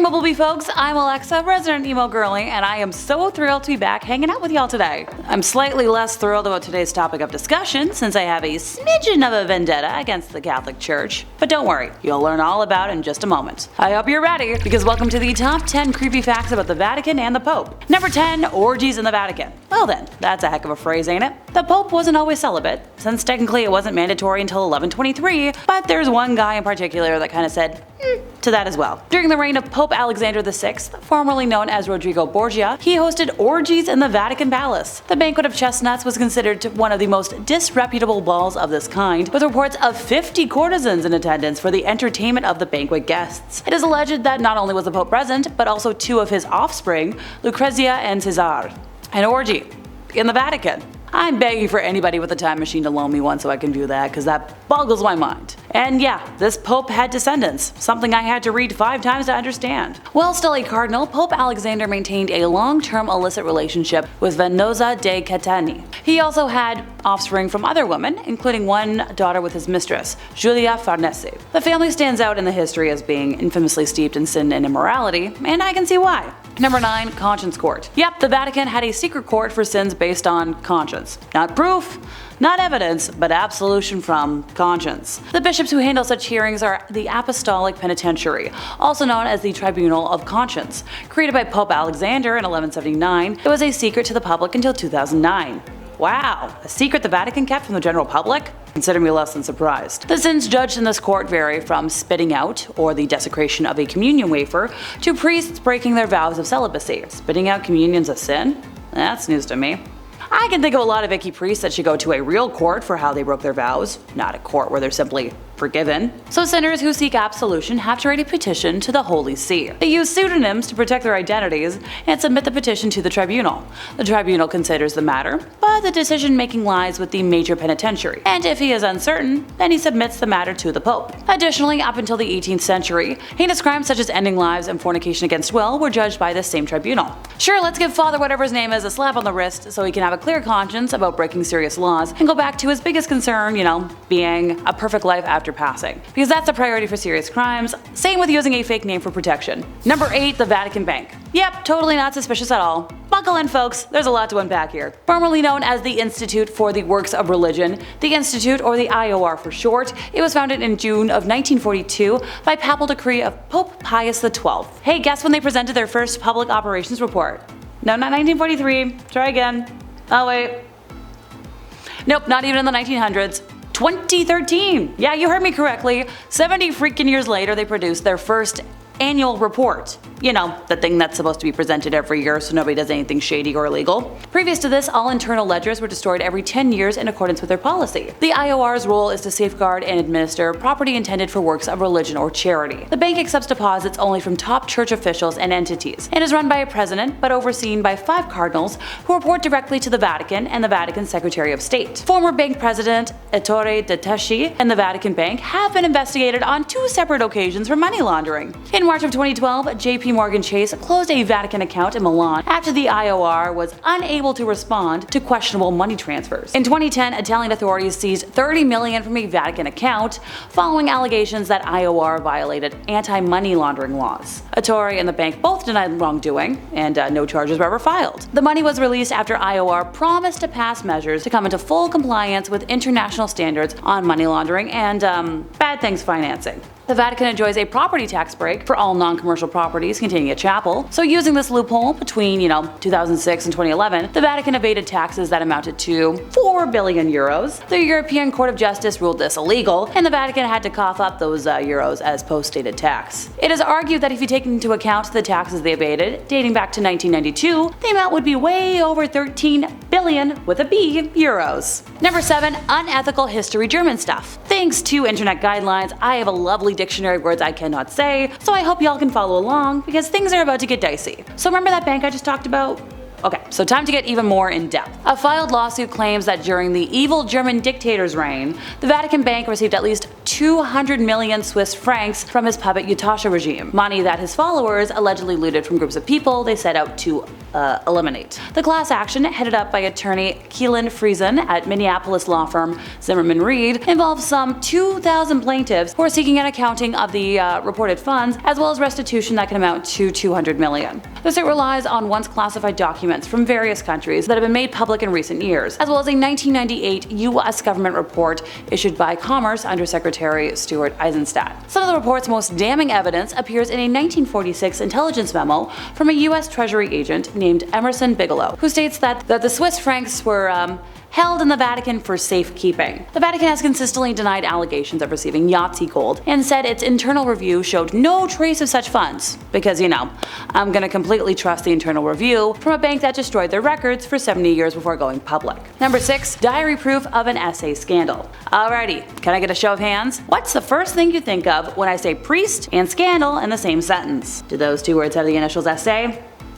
Bumblebee folks, I'm Alexa, resident emo girly, and I am so thrilled to be back hanging out with y'all today. I'm slightly less thrilled about today's topic of discussion since I have a smidgen of a vendetta against the Catholic Church, but don't worry, you'll learn all about it in just a moment. I hope you're ready, because welcome to the top 10 creepy facts about the Vatican and the Pope. Number 10, orgies in the Vatican. Well then, that's a heck of a phrase, ain't it? The Pope wasn't always celibate, since technically it wasn't mandatory until 1123, but there's one guy in particular that kind of said, to that as well. During the reign of Pope Alexander VI, formerly known as Rodrigo Borgia, he hosted orgies in the Vatican Palace. The banquet of chestnuts was considered one of the most disreputable balls of this kind, with reports of 50 courtesans in attendance for the entertainment of the banquet guests. It is alleged that not only was the Pope present, but also two of his offspring, Lucrezia and Cesar. An orgy in the Vatican. I'm begging for anybody with a time machine to loan me one so I can do that, because that boggles my mind. And yeah, this Pope had descendants, something I had to read 5 times to understand. While still a cardinal, Pope Alexander maintained a long-term illicit relationship with Venosa de Catani. He also had offspring from other women, including one daughter with his mistress, Giulia Farnese. The family stands out in the history as being infamously steeped in sin and immorality, and I can see why. Number 9, conscience court. Yep, the Vatican had a secret court for sins based on conscience. Not proof, not evidence, but absolution from conscience. The bishops who handle such hearings are the Apostolic Penitentiary, also known as the Tribunal of Conscience. Created by Pope Alexander in 1179, it was a secret to the public until 2009. Wow, a secret the Vatican kept from the general public? Consider me less than surprised. The sins judged in this court vary from spitting out, or the desecration of a communion wafer, to priests breaking their vows of celibacy. Spitting out communion's a sin? That's news to me. I can think of a lot of icky priests that should go to a real court for how they broke their vows, not a court where they're simply forgiven. So sinners who seek absolution have to write a petition to the Holy See. They use pseudonyms to protect their identities and submit the petition to the tribunal. The tribunal considers the matter, but the decision-making lies with the major penitentiary, and if he is uncertain, then he submits the matter to the Pope. Additionally, up until the 18th century, heinous crimes such as ending lives and fornication against will were judged by this same tribunal. Sure, let's give Father whatever his name is a slap on the wrist so he can have a clear conscience about breaking serious laws and go back to his biggest concern, being a perfect life after passing. Because that's a priority for serious crimes. Same with using a fake name for protection. Number 8, the Vatican Bank. Yep, totally not suspicious at all. Buckle in folks, there's a lot to unpack here. Formerly known as the Institute for the Works of Religion, the Institute, or the IOR for short, it was founded in June of 1942 by papal decree of Pope Pius XII. Hey, guess when they presented their first public operations report? No, not 1943. Try again. Oh wait. Nope, not even in the 1900s. 2013! Yeah, you heard me correctly. 70 freaking years later, they produced their first annual report. The thing that's supposed to be presented every year so nobody does anything shady or illegal. Previous to this, all internal ledgers were destroyed every 10 years in accordance with their policy. The IOR's role is to safeguard and administer property intended for works of religion or charity. The bank accepts deposits only from top church officials and entities, and is run by a president but overseen by 5 cardinals who report directly to the Vatican and the Vatican Secretary of State. Former bank president Ettore De Tesci and the Vatican Bank have been investigated on 2 separate occasions for money laundering. In March of 2012, JP Morgan Chase closed a Vatican account in Milan after the IOR was unable to respond to questionable money transfers. In 2010, Italian authorities seized $30 million from a Vatican account following allegations that IOR violated anti-money laundering laws. Ettore and the bank both denied wrongdoing, and no charges were ever filed. The money was released after IOR promised to pass measures to come into full compliance with international standards on money laundering and bad things financing. The Vatican enjoys a property tax break for all non-commercial properties containing a chapel, so using this loophole between, 2006 and 2011, the Vatican evaded taxes that amounted to 4 billion euros. The European Court of Justice ruled this illegal, and the Vatican had to cough up those euros as post-stated tax. It is argued that if you take into account the taxes they evaded, dating back to 1992, the amount would be way over 13 billion with a B euros. Number 7, unethical history German stuff. Thanks to internet guidelines, I have a lovely dictionary of words I cannot say, so I hope y'all can follow along because things are about to get dicey. So remember that bank I just talked about? Okay, so time to get even more in depth. A filed lawsuit claims that during the evil German dictator's reign, the Vatican Bank received at least 200 million Swiss francs from his puppet Utasha regime, money that his followers allegedly looted from groups of people they set out to eliminate. The class action, headed up by attorney Keelan Friesen at Minneapolis law firm Zimmerman Reed, involves some 2,000 plaintiffs who are seeking an accounting of the reported funds, as well as restitution that can amount to $200 million. The suit relies on once classified documents from various countries that have been made public in recent years, as well as a 1998 U.S. government report issued by Commerce Under Secretary Stuart Eisenstadt. Some of the report's most damning evidence appears in a 1946 intelligence memo from a U.S. Treasury agent named Emerson Bigelow, who states that the Swiss francs were held in the Vatican for safekeeping. The Vatican has consistently denied allegations of receiving Yahtzee gold and said its internal review showed no trace of such funds. Because, I'm gonna completely trust the internal review from a bank that destroyed their records for 70 years before going public. Number 6. Diary proof of an essay scandal. Alrighty, can I get a show of hands? What's the first thing you think of when I say priest and scandal in the same sentence? Do those two words have the initials SA?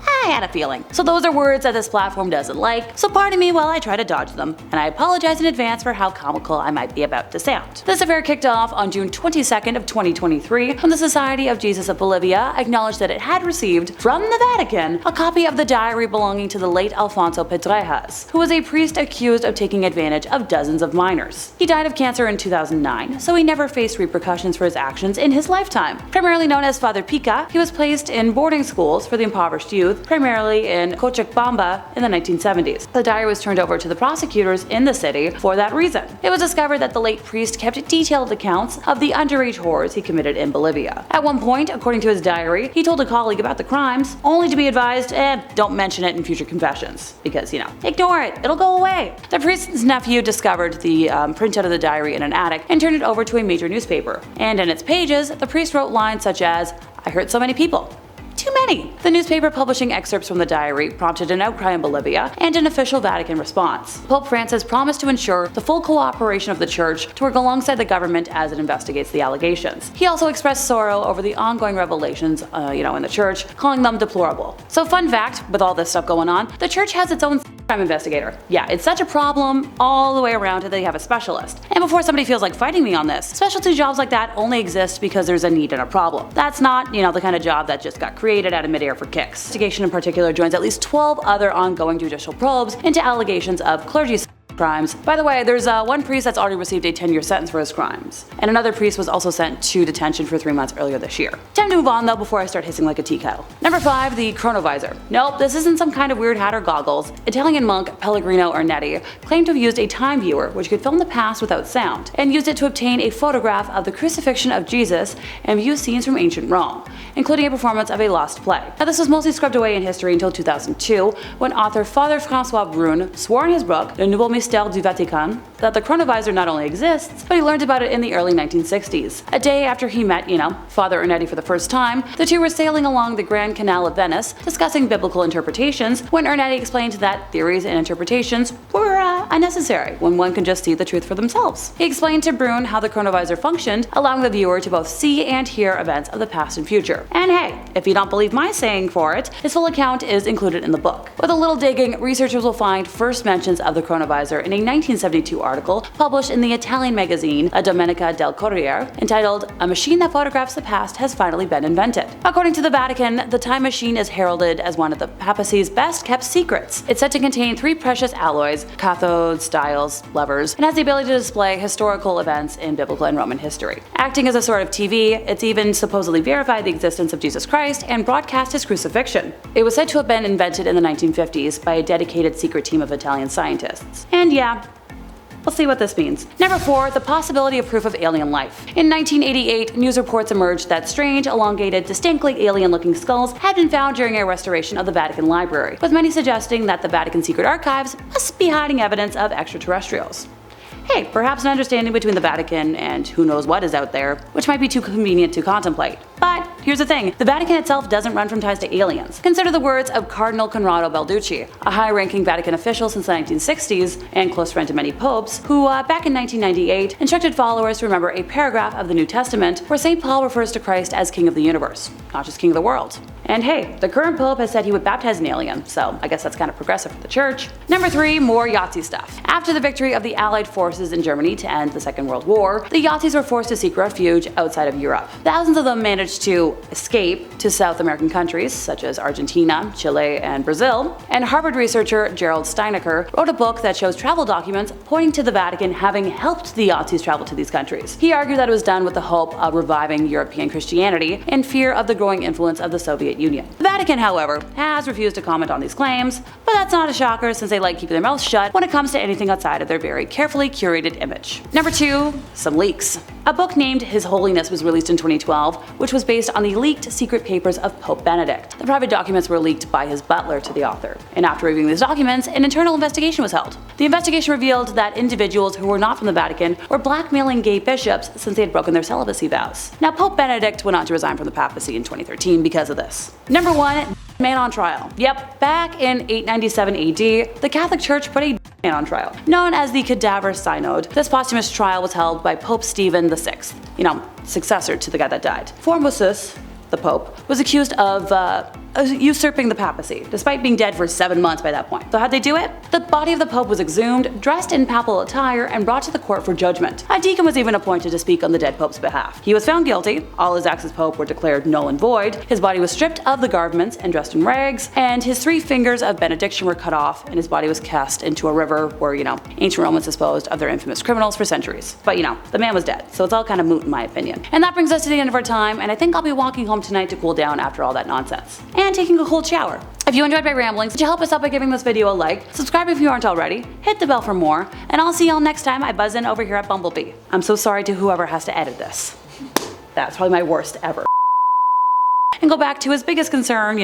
I had a feeling. So those are words that this platform doesn't like, so pardon me while I try to dodge them, and I apologize in advance for how comical I might be about to sound. This affair kicked off on June 22nd of 2023 when the Society of Jesus of Bolivia acknowledged that it had received from the Vatican a copy of the diary belonging to the late Alfonso Pedrejas, who was a priest accused of taking advantage of dozens of minors. He died of cancer in 2009, so he never faced repercussions for his actions in his lifetime. Primarily known as Father Pica, he was placed in boarding schools for the impoverished youth, primarily in Cochabamba in the 1970s. The diary was turned over to the prosecutors in the city for that reason. It was discovered that the late priest kept detailed accounts of the underage horrors he committed in Bolivia. At one point, according to his diary, he told a colleague about the crimes, only to be advised, don't mention it in future confessions. Because, ignore it, it'll go away. The priest's nephew discovered the printout of the diary in an attic and turned it over to a major newspaper. And in its pages, the priest wrote lines such as, "I hurt so many people." Too many. The newspaper publishing excerpts from the diary prompted an outcry in Bolivia and an official Vatican response. Pope Francis promised to ensure the full cooperation of the Church to work alongside the government as it investigates the allegations. He also expressed sorrow over the ongoing revelations, in the Church, calling them deplorable. So fun fact, with all this stuff going on, the Church has its own crime investigator. Yeah, it's such a problem all the way around that they have a specialist. And before somebody feels like fighting me on this, specialty jobs like that only exist because there's a need and a problem. That's not, the kind of job that just got created out of midair for kicks. Investigation in particular joins at least 12 other ongoing judicial probes into allegations of clergy crimes. By the way, there's one priest that's already received a 10-year sentence for his crimes, and another priest was also sent to detention for 3 months earlier this year. Time to move on though before I start hissing like a tea kettle. Number 5, the chronovisor. Nope, this isn't some kind of weird hat or goggles. Italian monk Pellegrino Ernetti claimed to have used a time viewer which could film the past without sound, and used it to obtain a photograph of the crucifixion of Jesus and view scenes from ancient Rome, including a performance of a lost play. Now this was mostly scrubbed away in history until 2002, when author Father François Brun swore in his book, Le Nouveau Mystère du Vatican, that the chronovisor not only exists, but he learned about it in the early 1960s. A day after he met, Father Ernetti for the first time, the two were sailing along the Grand Canal of Venice, discussing biblical interpretations, when Ernetti explained that theories and interpretations were unnecessary when one can just see the truth for themselves. He explained to Brun how the chronovisor functioned, allowing the viewer to both see and hear events of the past and future. And hey, if you don't believe my saying for it, his full account is included in the book. With a little digging, researchers will find first mentions of the chronovisor in a 1972 article published in the Italian magazine La Domenica del Corriere, entitled "A Machine That Photographs the Past Has Finally Been Invented." According to the Vatican, the time machine is heralded as one of the papacy's best kept secrets. It's said to contain 3 precious alloys, cathodes, styles, levers, and has the ability to display historical events in biblical and Roman history. Acting as a sort of TV, it's even supposedly verified the existence of Jesus Christ and broadcast his crucifixion. It was said to have been invented in the 1950s by a dedicated secret team of Italian scientists. And yeah, we'll see what this means. Number 4, the possibility of proof of alien life. In 1988, news reports emerged that strange, elongated, distinctly alien-looking skulls had been found during a restoration of the Vatican Library, with many suggesting that the Vatican secret archives must be hiding evidence of extraterrestrials. Hey, perhaps an understanding between the Vatican and who knows what is out there, which might be too convenient to contemplate. But here's the thing, the Vatican itself doesn't run from ties to aliens. Consider the words of Cardinal Conrado Balducci, a high-ranking Vatican official since the 1960s and close friend to many popes, who back in 1998 instructed followers to remember a paragraph of the New Testament where St. Paul refers to Christ as King of the Universe, not just King of the World. And hey, the current Pope has said he would baptize an alien, so I guess that's kind of progressive for the church. Number 3, more Yahtzee stuff. After the victory of the Allied forces in Germany to end the Second World War, the Yahtzees were forced to seek refuge outside of Europe. Thousands of them managed to escape to South American countries such as Argentina, Chile, and Brazil. And Harvard researcher Gerald Steinecker wrote a book that shows travel documents pointing to the Vatican having helped the Yahtzees travel to these countries. He argued that it was done with the hope of reviving European Christianity in fear of the growing influence of the Soviet Union. The Vatican, however, has refused to comment on these claims, but that's not a shocker since they like keeping their mouths shut when it comes to anything outside of their very carefully curated image. Number 2, some leaks. A book named His Holiness was released in 2012, which was based on the leaked secret papers of Pope Benedict. The private documents were leaked by his butler to the author, and after reviewing these documents, an internal investigation was held. The investigation revealed that individuals who were not from the Vatican were blackmailing gay bishops since they had broken their celibacy vows. Now, Pope Benedict went on to resign from the papacy in 2013 because of this. Number 1, man on trial. Yep, back in 897 AD, the Catholic Church put a man on trial. Known as the Cadaver Synod, this posthumous trial was held by Pope Stephen VI, successor to the guy that died. Formosus, the Pope, was accused of usurping the papacy, despite being dead for 7 months by that point. So how'd they do it? The body of the Pope was exhumed, dressed in papal attire, and brought to the court for judgment. A deacon was even appointed to speak on the dead Pope's behalf. He was found guilty, all his acts as Pope were declared null and void, his body was stripped of the garments and dressed in rags, and his 3 fingers of benediction were cut off, and his body was cast into a river where, ancient Romans disposed of their infamous criminals for centuries. But the man was dead, so it's all kind of moot in my opinion. And that brings us to the end of our time, and I think I'll be walking home tonight to cool down after all that nonsense. And taking a cold shower. If you enjoyed my ramblings, would you help us out by giving this video a like, subscribe if you aren't already, hit the bell for more, and I'll see y'all next time I buzz in over here at Bumblebee. I'm so sorry to whoever has to edit this. That's probably my worst ever. And go back to his biggest concern,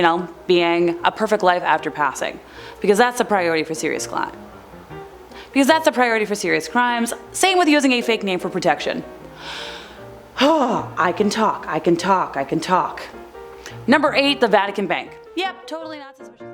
being a perfect life after passing. Because that's a priority for serious crimes. Same with using a fake name for protection. I can talk. Number 8, the Vatican Bank. Yep, totally not suspicious.